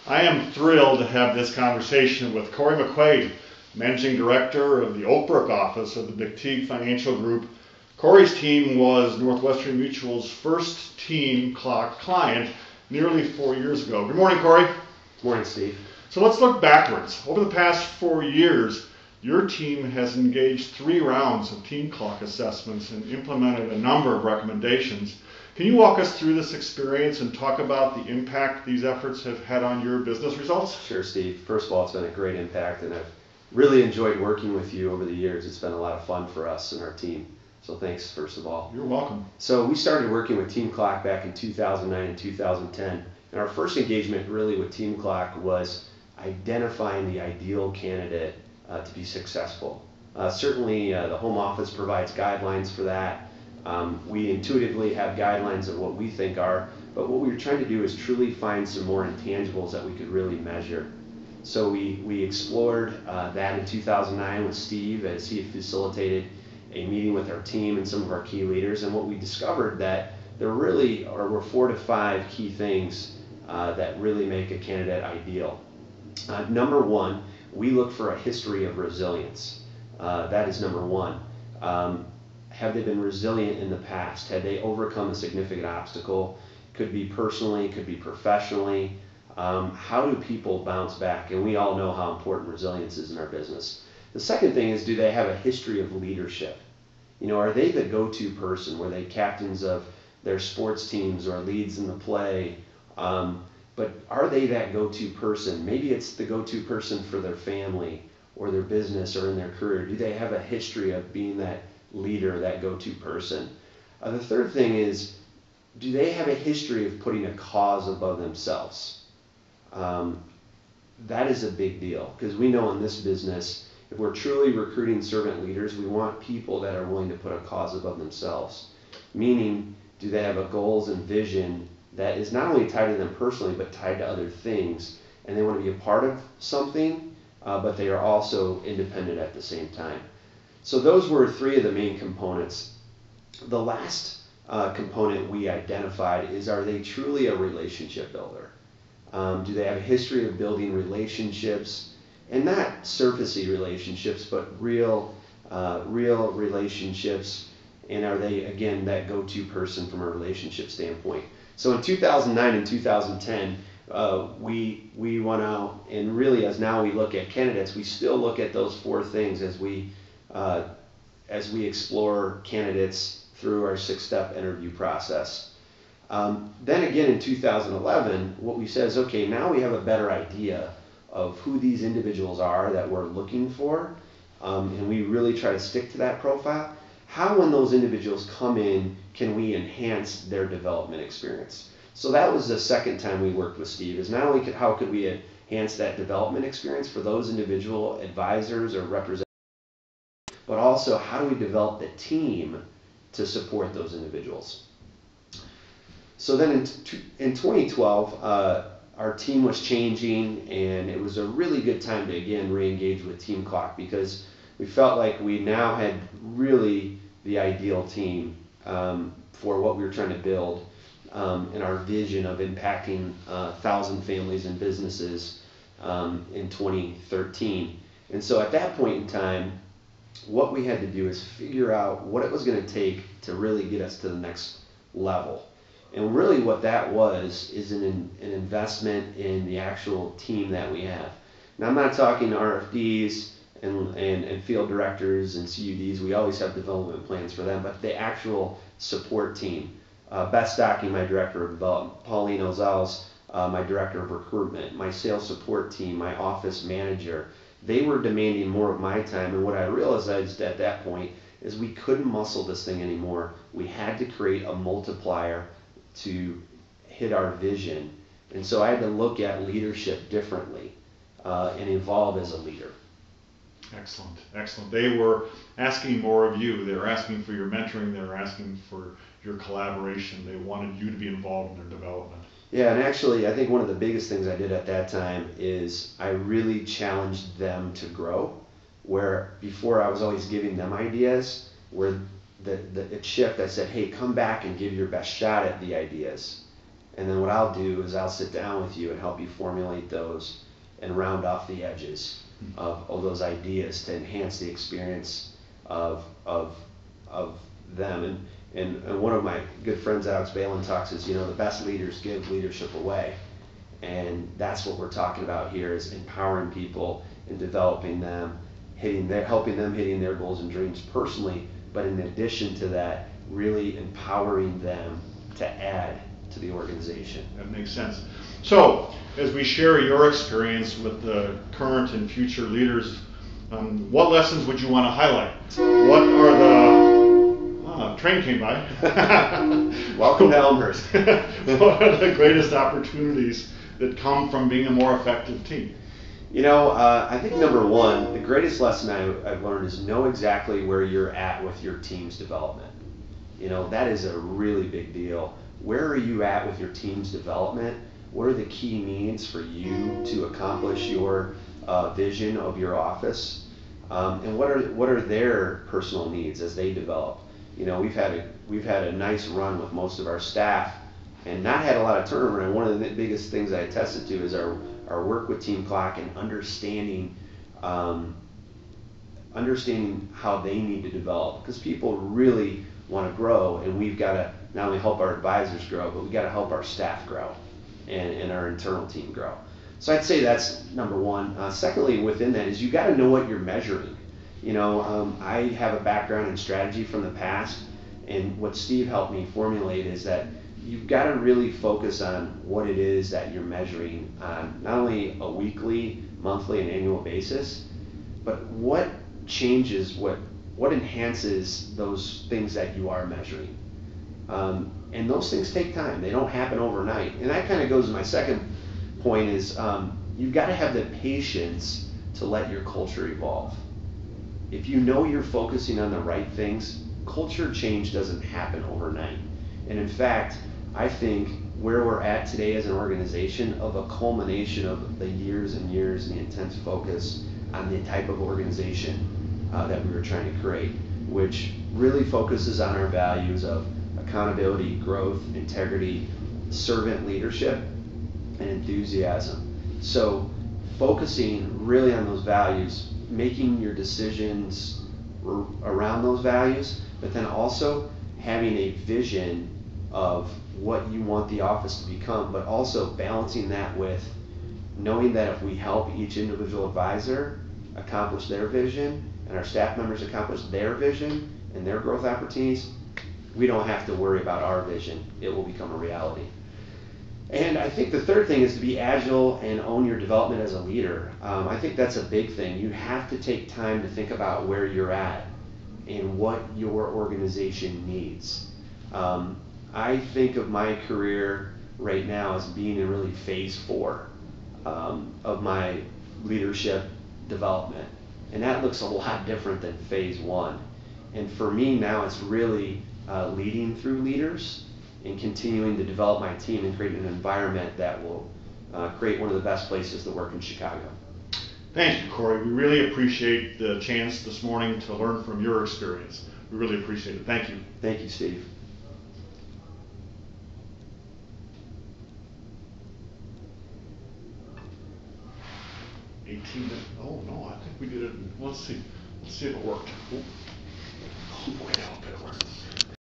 I am thrilled to have this conversation with Corey McQuade, Managing Director of the Oakbrook office of the McTeague Financial Group. Corey's team was Northwestern Mutual's first team clock client nearly 4 years ago. Good morning, Corey. Good morning, Steve. So let's look backwards. Over the past 4 years, your team has engaged 3 rounds of team clock assessments and implemented a number of recommendations. Can you walk us through this experience and talk about the impact these efforts have had on your business results? Sure, Steve. First of all, it's been a great impact, and I've really enjoyed working with you over the years. It's been a lot of fun for us and our team. So thanks, first of all. You're welcome. So we started working with Team Clock back in 2009 and 2010. And our first engagement really with Team Clock was identifying the ideal candidate to be successful. Certainly the home office provides guidelines for that. We intuitively have guidelines of what we think are, but what we were trying to do is truly find some more intangibles that we could really measure. So we explored that in 2009 with Steve as he facilitated a meeting with our team and some of our key leaders, and what we discovered that there really were 4 to 5 key things that really make a candidate ideal. Number one, we look for a history of resilience. That is number one. Have they been resilient in the past? Had they overcome a significant obstacle? Could be personally, could be professionally. How do people bounce back? And we all know how important resilience is in our business. The second thing is, do they have a history of leadership? You know, are they the go-to person? Were they captains of their sports teams or leads in the play? But are they that go-to person? Maybe it's the go-to person for their family or their business or in their career. Do they have a history of being that leader, that go-to person? The third thing is, do they have a history of putting a cause above themselves? That is a big deal, because we know in this business, if we're truly recruiting servant leaders, we want people that are willing to put a cause above themselves. Meaning, do they have a goals and vision that is not only tied to them personally, but tied to other things, and they want to be a part of something, but they are also independent at the same time. So those were 3 of the main components. The last component we identified is, are they truly a relationship builder? Do they have a history of building relationships, and not surfacey relationships, but real relationships? And are they, again, that go-to person from a relationship standpoint? So in 2009 and 2010, we went out, and really as now we look at candidates, we still look at those 4 things as we explore candidates through our 6-step interview process. Then again in 2011, what we said is, okay, now we have a better idea of who these individuals are that we're looking for, and we really try to stick to that profile. How, when those individuals come in, can we enhance their development experience? So that was the second time we worked with Steve, is not only how could we enhance that development experience for those individual advisors or representatives, but also how do we develop the team to support those individuals? So then in 2012, our team was changing, and it was a really good time to again re-engage with Team Clock, because we felt like we now had really the ideal team for what we were trying to build, and our vision of impacting 1,000 families and businesses in 2013. And so at that point in time, what we had to do is figure out what it was going to take to really get us to the next level. And really what that was is an investment in the actual team that we have. Now, I'm not talking RFDs and field directors and CUDs. We always have development plans for them, but the actual support team. Beth Stocking, my director of development; Pauline Ozales, my director of recruitment; my sales support team; my office manager. They were demanding more of my time, and what I realized at that point is we couldn't muscle this thing anymore. We had to create a multiplier to hit our vision, and so I had to look at leadership differently and evolve as a leader. Excellent, excellent. They were asking more of you. They were asking for your mentoring. They were asking for your collaboration. They wanted you to be involved in their development. Yeah, and actually I think one of the biggest things I did at that time is I really challenged them to grow, where before I was always giving them ideas, where it shift, I said, hey, come back and give your best shot at the ideas. And then what I'll do is I'll sit down with you and help you formulate those and round off the edges of those ideas to enhance the experience of them. And one of my good friends, Alex Balin, talks is, the best leaders give leadership away. And that's what we're talking about here, is empowering people and developing them, helping them hitting their goals and dreams personally, but in addition to that, really empowering them to add to the organization. That makes sense. So, as we share your experience with the current and future leaders, what lessons would you want to highlight? What are the train came by. Welcome to Elmhurst. What are the greatest opportunities that come from being a more effective team? I think number one, the greatest lesson I've learned is know exactly where you're at with your team's development. That is a really big deal. Where are you at with your team's development? What are the key needs for you to accomplish your vision of your office? And what are their personal needs as they develop? We've had a nice run with most of our staff and not had a lot of turnover. And one of the biggest things I attested to is our work with Team Clock and understanding how they need to develop, because people really want to grow, and we've got to not only help our advisors grow, but we've got to help our staff grow and our internal team grow. So I'd say that's number one. Secondly, within that is you got to know what you're measuring. I have a background in strategy from the past, and what Steve helped me formulate is that you've got to really focus on what it is that you're measuring on not only a weekly, monthly, and annual basis, but what changes, what enhances those things that you are measuring. And those things take time. They don't happen overnight. And that kind of goes to my second point is you've got to have the patience to let your culture evolve. If you know you're focusing on the right things, culture change doesn't happen overnight. And in fact, I think where we're at today as an organization of a culmination of the years and years and the intense focus on the type of organization that we were trying to create, which really focuses on our values of accountability, growth, integrity, servant leadership, and enthusiasm. So focusing really on those values, making your decisions around those values, but then also having a vision of what you want the office to become, but also balancing that with knowing that if we help each individual advisor accomplish their vision and our staff members accomplish their vision and their growth opportunities, we don't have to worry about our vision. It will become a reality. And I think the third thing is to be agile and own your development as a leader. I think that's a big thing. You have to take time to think about where you're at and what your organization needs. I think of my career right now as being in really phase 4 of my leadership development. And that looks a lot different than phase 1. And for me now, it's really leading through leaders and continuing to develop my team and create an environment that will create one of the best places to work in Chicago. Thank you, Corey. We really appreciate the chance this morning to learn from your experience. We really appreciate it. Thank you. Thank you, Steve. Oh no, I think we did it. Let's see if it worked. Oh, I hope it worked.